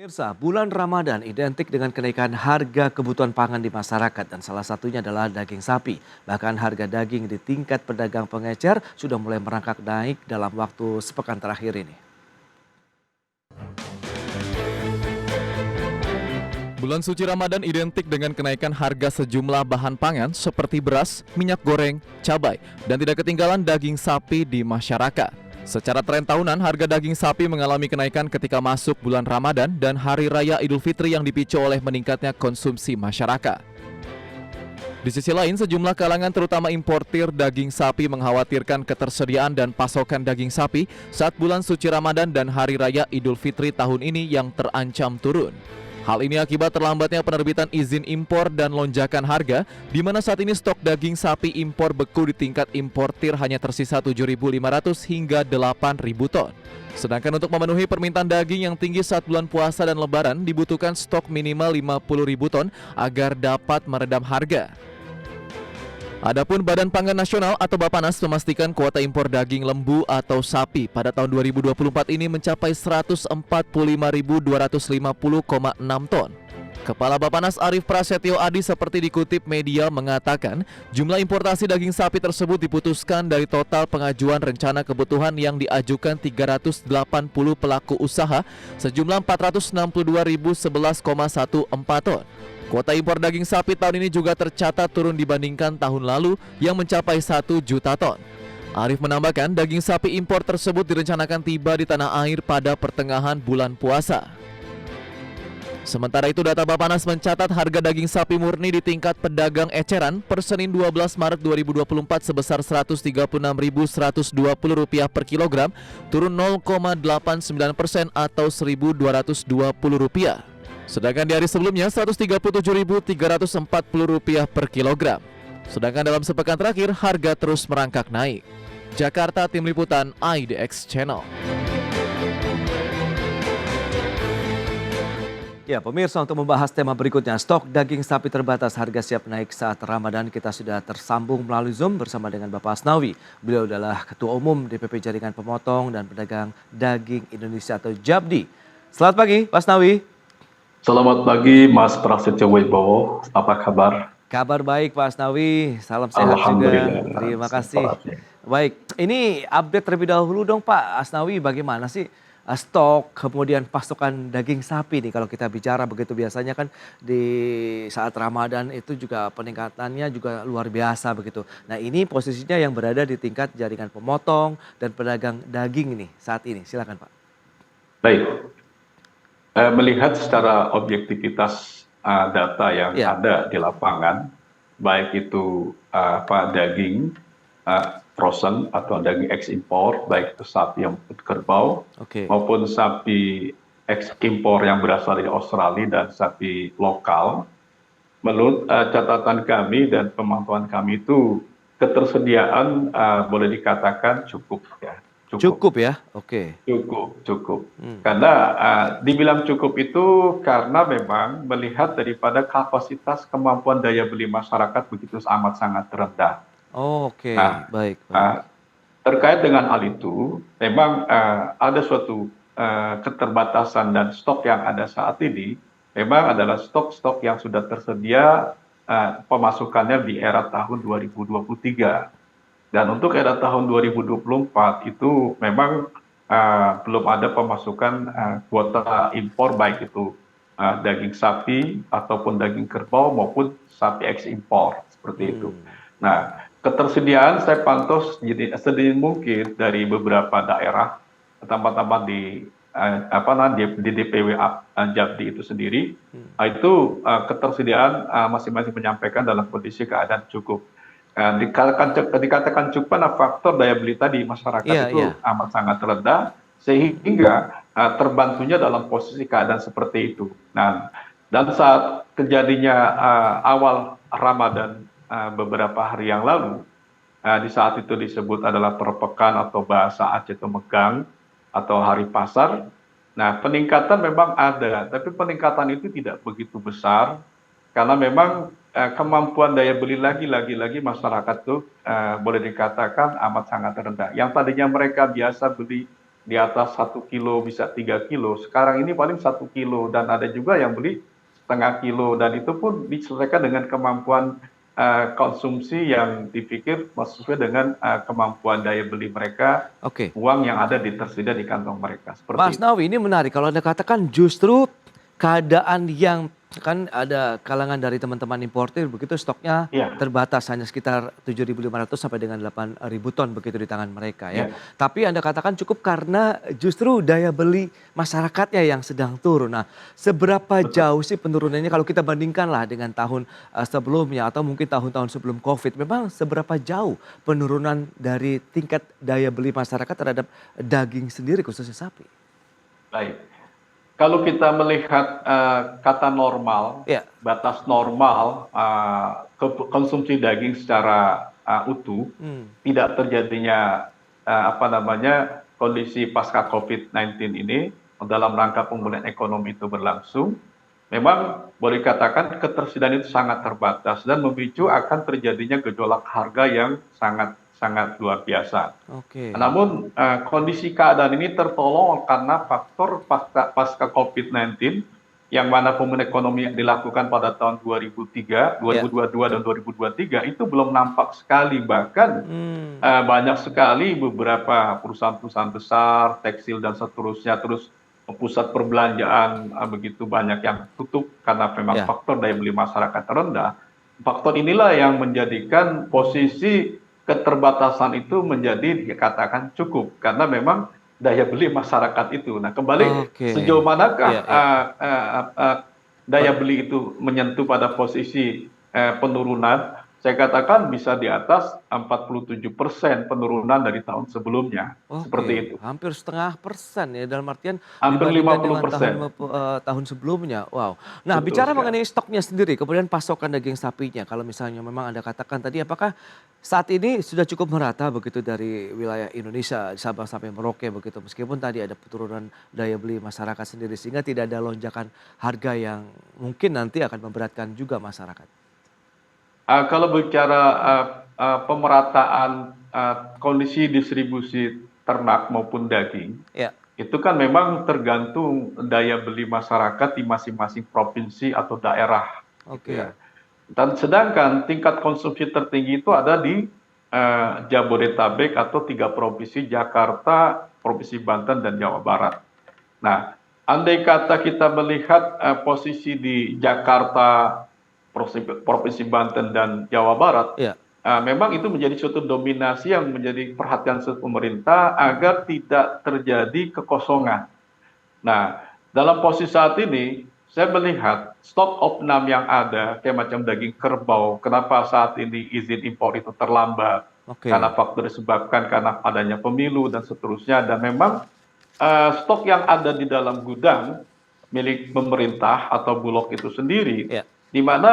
Pemirsa, bulan Ramadan identik dengan kenaikan harga kebutuhan pangan di masyarakat dan salah satunya adalah daging sapi. Bahkan harga daging di tingkat pedagang pengecer sudah mulai merangkak naik dalam waktu sepekan terakhir ini. Bulan suci Ramadan identik dengan kenaikan harga sejumlah bahan pangan seperti beras, minyak goreng, cabai, dan tidak ketinggalan daging sapi di masyarakat. Secara tren tahunan, harga daging sapi mengalami kenaikan ketika masuk bulan Ramadan dan Hari Raya Idul Fitri yang dipicu oleh meningkatnya konsumsi masyarakat. Di sisi lain, sejumlah kalangan terutama importir daging sapi mengkhawatirkan ketersediaan dan pasokan daging sapi saat bulan suci Ramadan dan Hari Raya Idul Fitri tahun ini yang terancam turun. Hal ini akibat terlambatnya penerbitan izin impor dan lonjakan harga, di mana saat ini stok daging sapi impor beku di tingkat importir hanya tersisa 7.500 hingga 8.000 ton. Sedangkan untuk memenuhi permintaan daging yang tinggi saat bulan puasa dan lebaran, dibutuhkan stok minimal 50.000 ton agar dapat meredam harga. Adapun Badan Pangan Nasional atau Bappenas memastikan kuota impor daging lembu atau sapi pada tahun 2024 ini mencapai 145.250,6 ton. Kepala Bappenas Arief Prasetyo Adi seperti dikutip media mengatakan jumlah importasi daging sapi tersebut diputuskan dari total pengajuan rencana kebutuhan yang diajukan 380 pelaku usaha sejumlah 462.011,14 ton. Kuota impor daging sapi tahun ini juga tercatat turun dibandingkan tahun lalu yang mencapai 1 juta ton. Arief menambahkan daging sapi impor tersebut direncanakan tiba di tanah air pada pertengahan bulan puasa. Sementara itu data Bappenas mencatat harga daging sapi murni di tingkat pedagang eceran per Senin 12 Maret 2024 sebesar Rp136.120 per kilogram, turun 0,89% atau Rp1.220. Sedangkan di hari sebelumnya Rp137.340 per kilogram. Sedangkan dalam sepekan terakhir harga terus merangkak naik. Jakarta, Tim Liputan IDX Channel. Ya, pemirsa, untuk membahas tema berikutnya, stok daging sapi terbatas harga siap naik saat Ramadan, kita sudah tersambung melalui Zoom bersama dengan Bapak Asnawi. Beliau adalah Ketua Umum DPP Jaringan Pemotong dan Pedagang Daging Indonesia atau JAPDI. Selamat pagi, Pak Asnawi. Selamat pagi Mas Prasetyo Wibowo, apa kabar? Kabar baik Pak Asnawi, salam sehat juga. Terima kasih. Baik, ini update terlebih dahulu dong Pak Asnawi, bagaimana sih stok kemudian pasokan daging sapi nih kalau kita bicara begitu, biasanya kan di saat Ramadan itu juga peningkatannya juga luar biasa begitu. Nah ini posisinya yang berada di tingkat jaringan pemotong dan pedagang daging nih saat ini, silakan Pak. Baik. Melihat secara objektivitas data yang ada di lapangan, baik itu daging frozen atau daging ekspor, baik itu sapi yang kerbau maupun sapi ekspor yang berasal dari Australia dan sapi lokal. Menurut catatan kami dan pemantauan kami itu ketersediaan boleh dikatakan cukup ya. Cukup ya, oke. Cukup. Karena dibilang cukup itu karena memang melihat daripada kapasitas kemampuan daya beli masyarakat begitu amat sangat rendah. Oke, baik. Terkait dengan hal itu, memang ada suatu keterbatasan dan stok yang ada saat ini, memang adalah stok-stok yang sudah tersedia pemasukannya di era tahun 2023. Dan untuk era tahun 2024 itu memang belum ada pemasukan kuota impor baik itu daging sapi ataupun daging kerbau maupun sapi ekspor seperti itu. Nah, ketersediaan saya pantau sedini mungkin dari beberapa daerah, tempat-tempat di DPW JAPDI itu sendiri, itu ketersediaan masing-masing menyampaikan dalam kondisi keadaan cukup. Dikatakan cukup karena faktor daya beli tadi masyarakat itu amat sangat rendah sehingga terbantunya dalam posisi keadaan seperti itu. Nah, dan saat kejadiannya awal Ramadan beberapa hari yang lalu, di saat itu disebut adalah perpekan atau bahasa Aceh itu megang atau hari pasar. Nah, peningkatan memang ada, tapi peningkatan itu tidak begitu besar karena memang kemampuan daya beli lagi masyarakat itu boleh dikatakan amat sangat rendah. Yang tadinya mereka biasa beli di atas 1 kilo bisa 3 kilo. Sekarang ini paling 1 kilo dan ada juga yang beli setengah kilo dan itu pun disesuaikan dengan kemampuan konsumsi yang dipikir sesuai dengan kemampuan daya beli mereka, Oke. uang yang ada tersedia di kantong mereka. Mas Seperti itu. Nawi, ini menarik kalau Anda katakan justru keadaan yang kan ada kalangan dari teman-teman importir begitu stoknya Iya, terbatas hanya sekitar 7.500 sampai dengan 8.000 ton begitu di tangan mereka ya. iya, Tapi Anda katakan cukup karena justru daya beli masyarakatnya yang sedang turun. Nah, seberapa betul. jauh sih penurunannya kalau kita bandingkan lah dengan tahun sebelumnya atau mungkin tahun-tahun sebelum Covid. Memang seberapa jauh penurunan dari tingkat daya beli masyarakat terhadap daging sendiri khususnya sapi? Baik. Kalau kita melihat kata normal, Ya. batas normal konsumsi daging secara utuh, Hmm. tidak terjadinya kondisi pasca COVID-19 ini dalam rangka pemulihan ekonomi itu berlangsung, memang boleh dikatakan ketersediaan itu sangat terbatas dan memicu akan terjadinya gejolak harga yang sangat sangat luar biasa. Oke. Namun kondisi keadaan ini tertolong karena faktor pasca COVID-19 yang mana pemulihan ekonomi yang dilakukan pada tahun 2003, Ya. 2022 dan 2023 itu belum nampak sekali. Bahkan Hmm. banyak sekali beberapa perusahaan-perusahaan besar, tekstil dan seterusnya, terus pusat perbelanjaan begitu banyak yang tutup karena memang Ya. faktor daya beli masyarakat rendah. Faktor inilah yang menjadikan posisi keterbatasan itu menjadi dikatakan cukup karena memang daya beli masyarakat itu. Nah, kembali Oke. sejauh manakah Iya, iya. daya beli itu menyentuh pada posisi penurunan? Saya katakan bisa di atas 47% penurunan dari tahun sebelumnya. Seperti Oke, itu. hampir 0,5% ya dalam artian Hampir dibandingkan dengan 50%. tahun sebelumnya. Wow. Nah, Betul bicara sekali. mengenai stoknya sendiri, kemudian pasokan daging sapinya, kalau misalnya memang Anda katakan tadi, apakah saat ini sudah cukup merata begitu dari wilayah Indonesia, Sabang sampai Merauke begitu, meskipun tadi ada penurunan daya beli masyarakat sendiri, sehingga tidak ada lonjakan harga yang mungkin nanti akan memberatkan juga masyarakat. Kalau bicara pemerataan kondisi distribusi ternak maupun daging, Ya, itu kan memang tergantung daya beli masyarakat di masing-masing provinsi atau daerah, gitu ya. oke. Dan sedangkan tingkat konsumsi tertinggi itu ada di Jabodetabek atau 3 provinsi, Jakarta, Provinsi Banten, dan Jawa Barat. Nah, andai kata kita melihat posisi di Jakarta, Provinsi Banten dan Jawa Barat, Ya, memang itu menjadi suatu dominasi yang menjadi perhatian pemerintah agar tidak terjadi kekosongan. Nah, dalam posisi saat ini, saya melihat stok opnam yang ada, kayak macam daging kerbau, kenapa saat ini izin impor itu terlambat, karena oke. faktor disebabkan karena adanya pemilu dan seterusnya, dan memang stok yang ada di dalam gudang milik pemerintah atau Bulog itu sendiri, Ya. di mana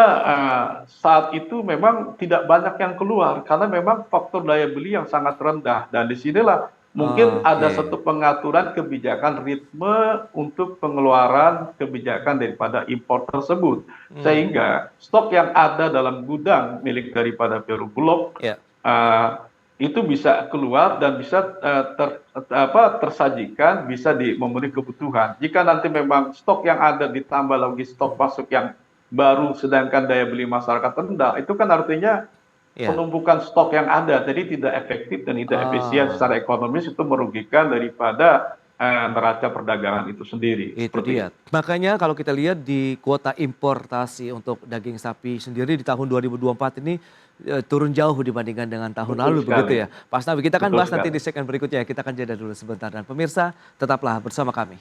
saat itu memang tidak banyak yang keluar karena memang faktor daya beli yang sangat rendah dan disinilah mungkin ada Oke. satu pengaturan kebijakan ritme untuk pengeluaran kebijakan daripada impor tersebut Hmm. sehingga stok yang ada dalam gudang milik daripada Peru Bulog Ya. eh, itu bisa keluar dan bisa tersajikan, bisa memenuhi kebutuhan. Jika nanti memang stok yang ada ditambah lagi stok masuk yang baru, sedangkan daya beli masyarakat rendah, itu kan artinya Ya. penumpukan stok yang ada, jadi tidak efektif dan tidak efisien Ah. secara ekonomis, itu merugikan daripada neraca perdagangan itu sendiri. Itu Seperti dia. itu. Makanya kalau kita lihat di kuota importasi untuk daging sapi sendiri di tahun 2024 ini turun jauh dibandingkan dengan tahun Betul lalu begitu sekali. ya. Pas Nabi kita akan Betul bahas nanti sekali. di segmen berikutnya ya. Kita akan jeda dulu sebentar dan pemirsa tetaplah bersama kami.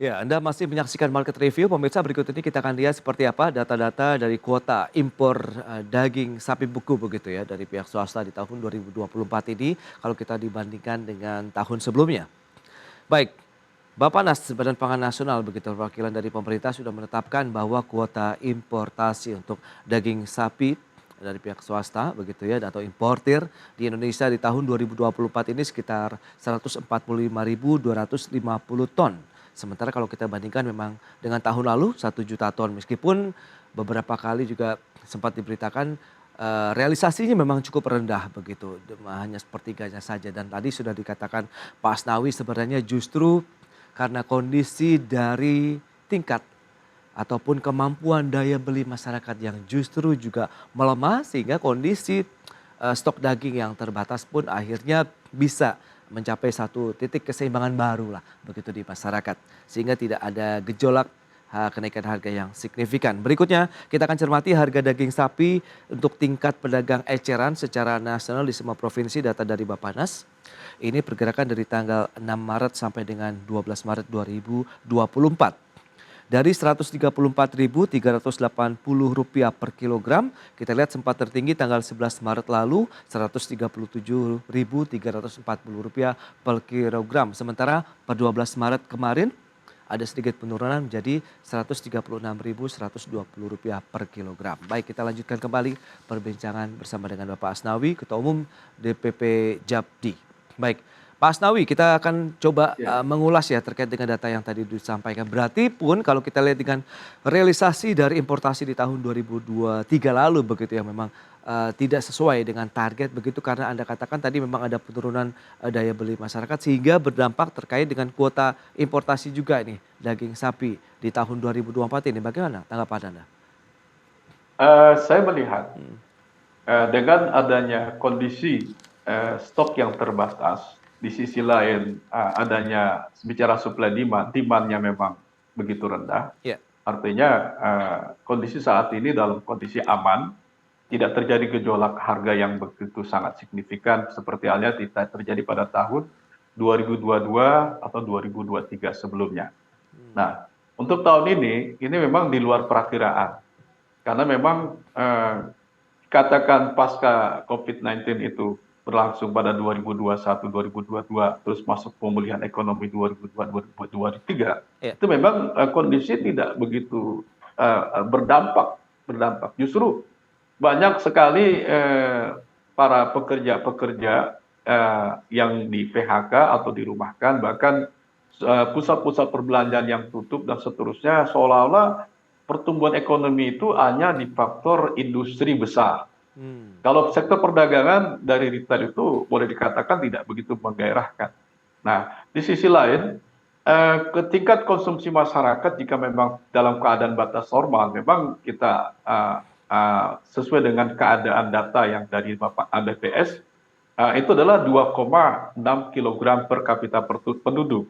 Ya, Anda masih menyaksikan Market Review. Pemirsa, berikut ini kita akan lihat seperti apa data-data dari kuota impor daging sapi beku begitu ya dari pihak swasta di tahun 2024 ini kalau kita dibandingkan dengan tahun sebelumnya. Baik, Bappenas Badan Pangan Nasional begitu perwakilan dari pemerintah sudah menetapkan bahwa kuota importasi untuk daging sapi dari pihak swasta begitu ya atau importir di Indonesia di tahun 2024 ini sekitar 145.250 ton. Sementara kalau kita bandingkan memang dengan tahun lalu 1 juta ton meskipun beberapa kali juga sempat diberitakan realisasinya memang cukup rendah begitu, hanya sepertiganya saja. Dan tadi sudah dikatakan Pak Asnawi sebenarnya justru karena kondisi dari tingkat ataupun kemampuan daya beli masyarakat yang justru juga melemah sehingga kondisi stok daging yang terbatas pun akhirnya bisa mencapai satu titik keseimbangan baru lah begitu di masyarakat. Sehingga tidak ada gejolak kenaikan harga yang signifikan. Berikutnya kita akan cermati harga daging sapi untuk tingkat pedagang eceran secara nasional di semua provinsi data dari Bappenas. Ini pergerakan dari tanggal 6 Maret sampai dengan 12 Maret 2024. Dari Rp134.380 per kilogram, kita lihat sempat tertinggi tanggal 11 Maret lalu Rp137.340 per kilogram. Sementara per 12 Maret kemarin ada sedikit penurunan menjadi Rp136.120 per kilogram. Baik, kita lanjutkan kembali perbincangan bersama dengan Bapak Asnawi, Ketua Umum DPP Japdi. Baik, Pak Asnawi, kita akan coba mengulas ya terkait dengan data yang tadi disampaikan. Berarti pun kalau kita lihat dengan realisasi dari importasi di tahun 2023 lalu begitu yang memang tidak sesuai dengan target begitu karena Anda katakan tadi memang ada penurunan daya beli masyarakat sehingga berdampak terkait dengan kuota importasi juga nih daging sapi di tahun 2024 ini. Bagaimana tanggapan Anda? Saya melihat dengan adanya kondisi stok yang terbatas, di sisi lain adanya bicara supply demandnya memang begitu rendah. Yeah. Artinya kondisi saat ini dalam kondisi aman, tidak terjadi gejolak harga yang begitu sangat signifikan seperti halnya tidak terjadi pada tahun 2022 atau 2023 sebelumnya. Nah, untuk tahun ini memang di luar perakiraan. Karena memang katakan pasca COVID-19 itu berlangsung pada 2021-2022, terus masuk pemulihan ekonomi 2022-2023, itu memang kondisi tidak begitu berdampak. Justru banyak sekali para pekerja-pekerja yang di PHK atau dirumahkan, bahkan pusat-pusat perbelanjaan yang tutup dan seterusnya, seolah-olah pertumbuhan ekonomi itu hanya di faktor industri besar. Kalau sektor perdagangan dari retail itu boleh dikatakan tidak begitu menggairahkan. Nah, di sisi lain, tingkat konsumsi masyarakat jika memang dalam keadaan batas normal, memang kita sesuai dengan keadaan data yang dari Bapak BPS, itu adalah 2,6 kg per kapita penduduk.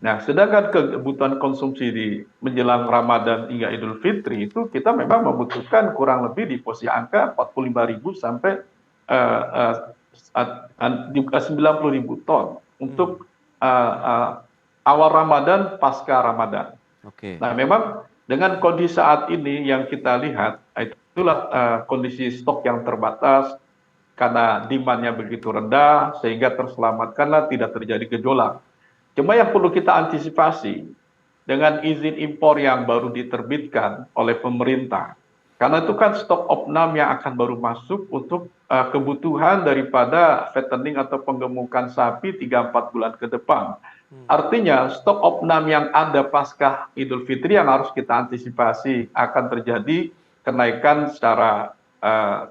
Nah, sedangkan kebutuhan konsumsi di menjelang Ramadan hingga Idul Fitri itu kita memang membutuhkan kurang lebih di posisi angka 45.000 sampai 90.000 ton untuk awal Ramadan, pasca Ramadan. Nah, memang dengan kondisi saat ini yang kita lihat, itulah kondisi stok yang terbatas karena demandnya begitu rendah sehingga terselamatkanlah tidak terjadi gejolak. Cuma yang perlu kita antisipasi dengan izin impor yang baru diterbitkan oleh pemerintah. Karena itu kan stok opnam yang akan baru masuk untuk kebutuhan daripada fattening atau penggemukan sapi 3-4 bulan ke depan. Artinya stok opnam yang ada pasca Idul Fitri yang harus kita antisipasi akan terjadi kenaikan secara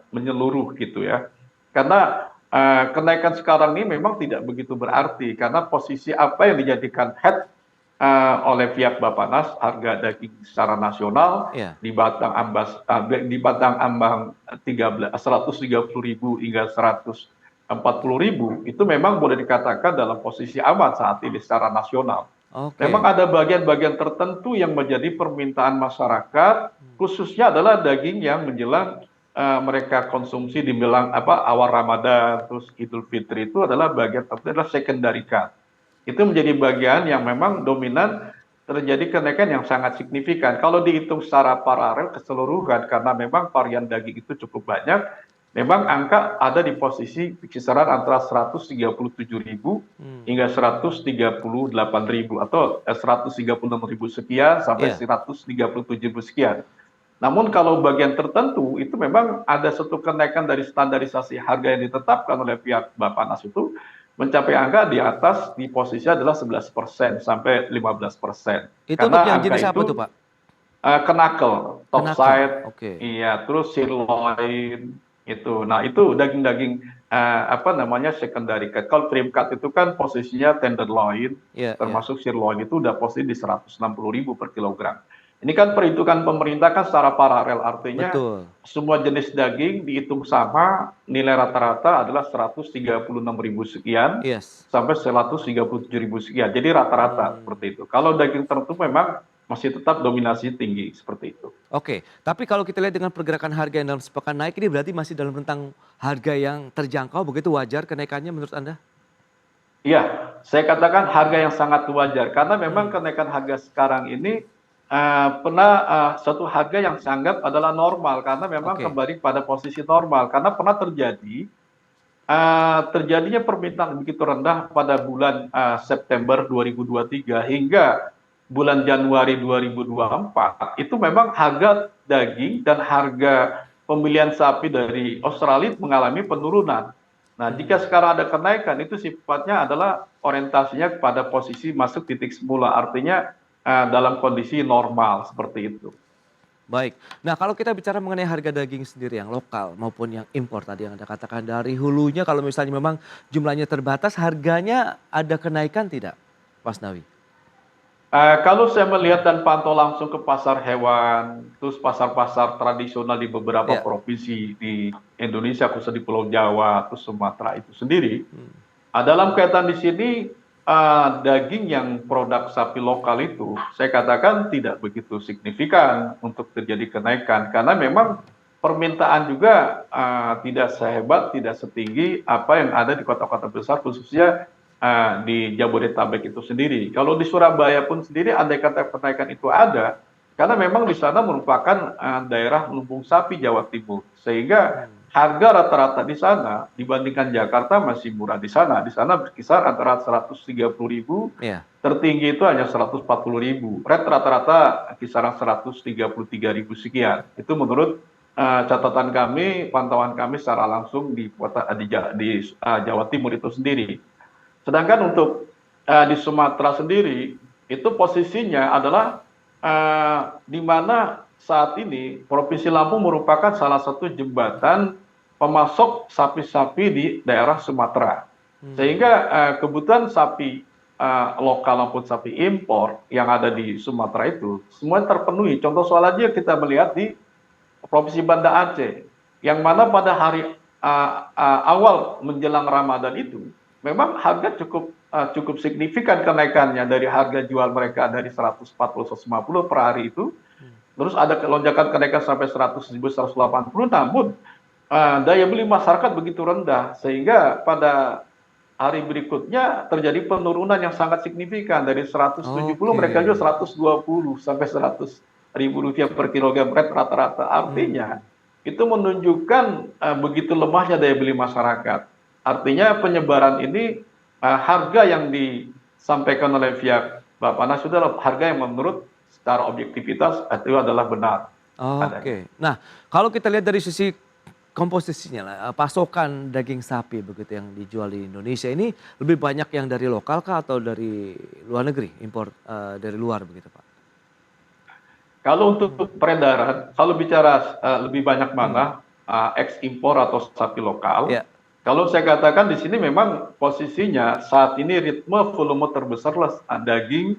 menyeluruh gitu ya. Karena kenaikan sekarang ini memang tidak begitu berarti karena posisi apa yang dijadikan head oleh pihak Bappenas harga daging secara nasional di batang ambang 130.000 hingga 140.000 itu memang boleh dikatakan dalam posisi aman saat ini secara nasional. Memang ada bagian-bagian tertentu yang menjadi permintaan masyarakat, khususnya adalah daging yang menjelang mereka konsumsi di awal Ramadan, terus Idul Fitri itu adalah bagian tertentu adalah secondary cut. Itu menjadi bagian yang memang dominan terjadi kenaikan yang sangat signifikan. Kalau dihitung secara paralel keseluruhan, karena memang varian daging itu cukup banyak, memang angka ada di posisi kisaran antara 137.000 hingga 138.000 atau 136.000 sekian sampai 137.000 sekian. Namun kalau bagian tertentu itu memang ada satu kenaikan dari standarisasi harga yang ditetapkan oleh pihak Bappenas itu mencapai angka di atas di posisi adalah 11% sampai 15%. Itu untuk Karena yang angka jenis apa tuh, itu Pak? knuckle, Knuckle, topside, oke. iya, terus sirloin itu. Nah, itu daging-daging apa namanya secondary cut. Kalau trim cut itu kan posisinya tenderloin, Iya, iya. termasuk sirloin itu udah posisi di 160.000 per kilogram. Ini kan perhitungan pemerintah kan secara paralel, artinya Betul. semua jenis daging dihitung sama, nilai rata-rata adalah 136.000 sekian Yes. sampai 137.000 sekian. Jadi rata-rata Hmm. seperti itu. Kalau daging tertentu memang masih tetap dominasi tinggi seperti itu. Oke, tapi kalau kita lihat dengan pergerakan harga yang dalam sepekan naik ini berarti masih dalam rentang harga yang terjangkau, begitu wajar kenaikannya menurut Anda? Iya, saya katakan harga yang sangat wajar karena memang Hmm, kenaikan harga sekarang ini pernah suatu harga yang saya anggap adalah normal karena memang oke. kembali pada posisi normal karena pernah terjadi terjadinya permintaan begitu rendah pada bulan September 2023 hingga bulan Januari 2024 itu memang harga daging dan harga pembelian sapi dari Australia mengalami penurunan. Nah, jika Hmm. sekarang ada kenaikan itu sifatnya adalah orientasinya kepada posisi masuk titik semula, artinya dalam kondisi normal seperti itu. Baik. Nah, kalau kita bicara mengenai harga daging sendiri yang lokal maupun yang impor tadi yang Anda katakan dari hulunya kalau misalnya memang jumlahnya terbatas, harganya ada kenaikan tidak, Mas Nawi? Kalau saya melihat dan pantau langsung ke pasar hewan, terus pasar-pasar tradisional di beberapa Ya. provinsi di Indonesia, khususnya di Pulau Jawa, terus Sumatera itu sendiri, Hmm. dalam kaitan di sini daging yang produk sapi lokal itu, saya katakan tidak begitu signifikan untuk terjadi kenaikan, karena memang permintaan juga tidak sehebat, tidak setinggi apa yang ada di kota-kota besar, khususnya di Jabodetabek itu sendiri. Kalau di Surabaya pun sendiri, andai kata kenaikan itu ada, karena memang di sana merupakan daerah lumbung sapi Jawa Timur, sehingga Hmm. harga rata-rata di sana dibandingkan Jakarta masih murah di sana. Di sana berkisar antara 130.000, Ya. tertinggi itu hanya 140.000. Rata-rata kisaran 133.000 sekian. Itu menurut catatan kami, pantauan kami secara langsung di kota Jawa Timur itu sendiri. Sedangkan untuk di Sumatera sendiri itu posisinya adalah di mana saat ini Provinsi Lampung merupakan salah satu jembatan pemasok sapi-sapi di daerah Sumatera. Hmm. Sehingga kebutuhan sapi lokal maupun sapi impor yang ada di Sumatera itu semua terpenuhi. Contoh soal aja kita melihat di Provinsi Banda Aceh, yang mana pada hari awal menjelang Ramadan itu, memang harga cukup signifikan kenaikannya dari harga jual mereka dari 140, 150 per hari itu, terus ada lonjakan kenaikan sampai 100.000, 180, namun daya beli masyarakat begitu rendah, sehingga pada hari berikutnya terjadi penurunan yang sangat signifikan dari 170 mereka jual Oke. 120 sampai 100.000 rupiah per kilogram rata-rata. Artinya Hmm. itu menunjukkan begitu lemahnya daya beli masyarakat. Artinya penyebaran ini harga yang disampaikan oleh pihak Bappenas sudah harga yang menurut secara objektivitas itu adalah benar adanya. Oke. Nah, kalau kita lihat dari sisi komposisinya lah, pasokan daging sapi begitu yang dijual di Indonesia ini lebih banyak yang dari lokal kah atau dari luar negeri, impor dari luar begitu, Pak? Kalau untuk peredaran, kalau bicara lebih banyak Hmm. mana ekspor atau sapi lokal, Ya. kalau saya katakan di sini memang posisinya saat ini ritme volume terbesar daging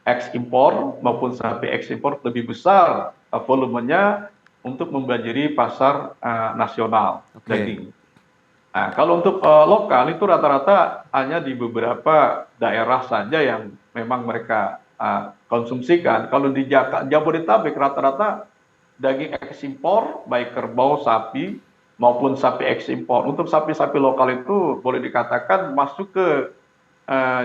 ekspor maupun sapi ekspor lebih besar volumenya untuk membanjiri pasar nasional Oke. daging. Nah, kalau untuk lokal itu rata-rata hanya di beberapa daerah saja yang memang mereka konsumsikan. Kalau di Jabodetabek rata-rata daging ekspor baik kerbau, sapi maupun sapi ekspor. Untuk sapi-sapi lokal itu boleh dikatakan masuk ke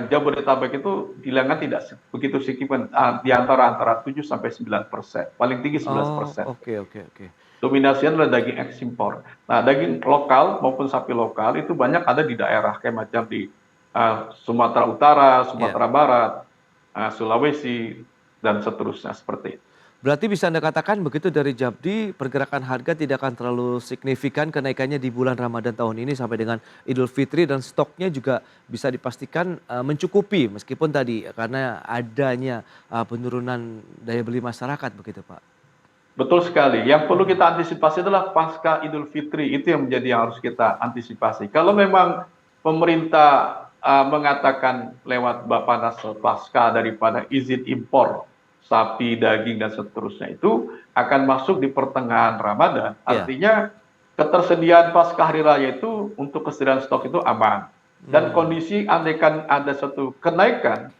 Jabodetabek itu bilangan tidak begitu signifikan di antara 7 sampai 9%, paling tinggi Oh, 11%. oke, oke, oke. Dominasinya adalah daging ekspor. Nah, daging lokal maupun sapi lokal itu banyak ada di daerah kayak macam di Sumatera Utara, Ya. Sumatera Barat, Sulawesi, dan seterusnya seperti itu. Berarti bisa Anda katakan begitu dari Japdi, pergerakan harga tidak akan terlalu signifikan kenaikannya di bulan Ramadan tahun ini sampai dengan Idul Fitri dan stoknya juga bisa dipastikan mencukupi meskipun tadi karena adanya penurunan daya beli masyarakat begitu Pak. Betul sekali. Yang perlu kita antisipasi adalah pasca Idul Fitri. Itu yang menjadi yang harus kita antisipasi. Kalau memang pemerintah mengatakan lewat Bappenas pasca daripada izin impor sapi, daging, dan seterusnya itu akan masuk di pertengahan Ramadan. Iya. Artinya ketersediaan pasca hari raya itu untuk kesediaan stok itu aman. Dan kondisi andaikan ada satu kenaikan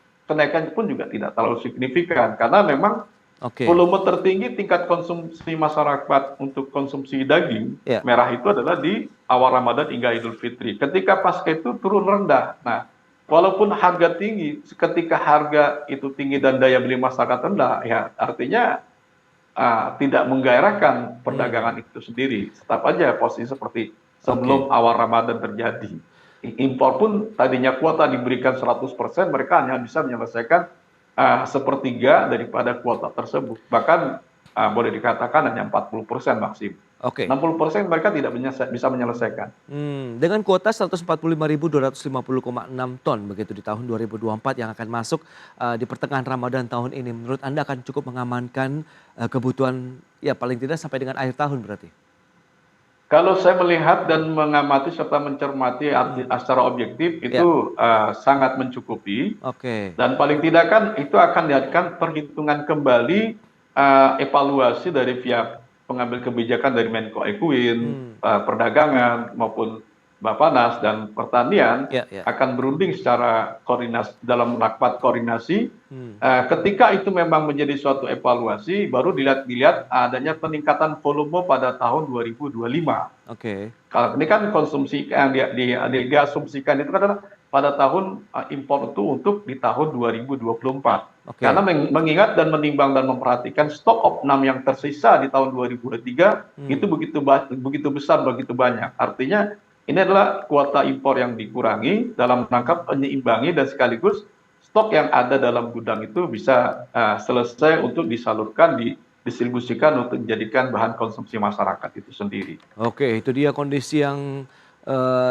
pun juga tidak terlalu signifikan. Karena memang Oke. volume tertinggi tingkat konsumsi masyarakat untuk konsumsi daging Ya. merah itu adalah di awal Ramadan hingga Idul Fitri. Ketika pasca itu turun rendah. Nah, walaupun harga tinggi, ketika harga itu tinggi dan daya beli masyarakat rendah, ya artinya tidak menggairahkan perdagangan itu sendiri. Tetap aja posisi seperti sebelum awal Ramadan terjadi. Impor pun tadinya kuota diberikan 100%, mereka hanya bisa menyelesaikan sepertiga daripada kuota tersebut. Bahkan boleh dikatakan hanya 40% maksimum. Oke. 60% mereka tidak bisa menyelesaikan. Dengan kuota 145.250,6 ton begitu di tahun 2024 yang akan masuk di pertengahan Ramadan tahun ini, menurut Anda akan cukup mengamankan kebutuhan ya paling tidak sampai dengan akhir tahun berarti? Kalau saya melihat dan mengamati serta mencermati secara objektif itu sangat mencukupi. Oke. Dan paling tidak kan itu akan diadakan perhitungan kembali evaluasi dari pihak pengambil kebijakan dari Menko Equin, perdagangan maupun Bappenas dan pertanian akan berunding secara koordinasi dalam rapat koordinasi. Ketika itu memang menjadi suatu evaluasi, baru dilihat adanya peningkatan volume pada tahun 2025. Oke. Kalau ini kan konsumsi yang diasumsikan itu adalah pada tahun impor itu untuk di tahun 2024. Oke. Karena mengingat dan menimbang dan memperhatikan stok opnam yang tersisa di tahun 2023 itu begitu besar, begitu banyak. Artinya ini adalah kuota impor yang dikurangi dalam rangka penyeimbangi dan sekaligus stok yang ada dalam gudang itu bisa selesai untuk disalurkan, didistribusikan untuk dijadikan bahan konsumsi masyarakat itu sendiri. Oke, itu dia kondisi yang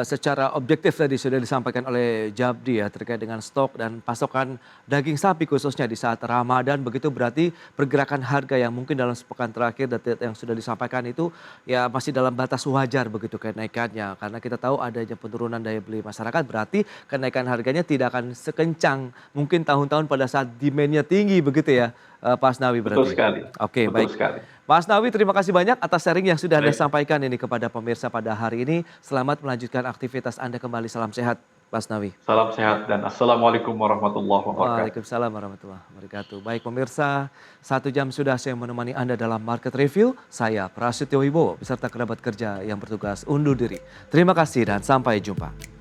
secara objektif tadi sudah disampaikan oleh Japdi ya terkait dengan stok dan pasokan daging sapi khususnya di saat Ramadan. Begitu berarti pergerakan harga yang mungkin dalam sepekan terakhir data yang sudah disampaikan itu ya masih dalam batas wajar begitu kenaikannya. Karena kita tahu adanya penurunan daya beli masyarakat berarti kenaikan harganya tidak akan sekencang mungkin tahun-tahun pada saat demand-nya tinggi begitu ya Pak Asnawi berarti. Betul sekali. Oke, Betul baik. sekali. Pak Asnawi, terima kasih banyak atas sharing yang sudah Anda sampaikan ini kepada pemirsa pada hari ini. Selamat melanjutkan aktivitas Anda kembali. Salam sehat, Pak Asnawi. Salam sehat dan Assalamualaikum warahmatullahi wabarakatuh. Waalaikumsalam warahmatullahi wabarakatuh. Baik pemirsa, 1 jam sudah saya menemani Anda dalam Market Review. Saya Prasetyo Wibowo beserta kerabat kerja yang bertugas undur diri. Terima kasih dan sampai jumpa.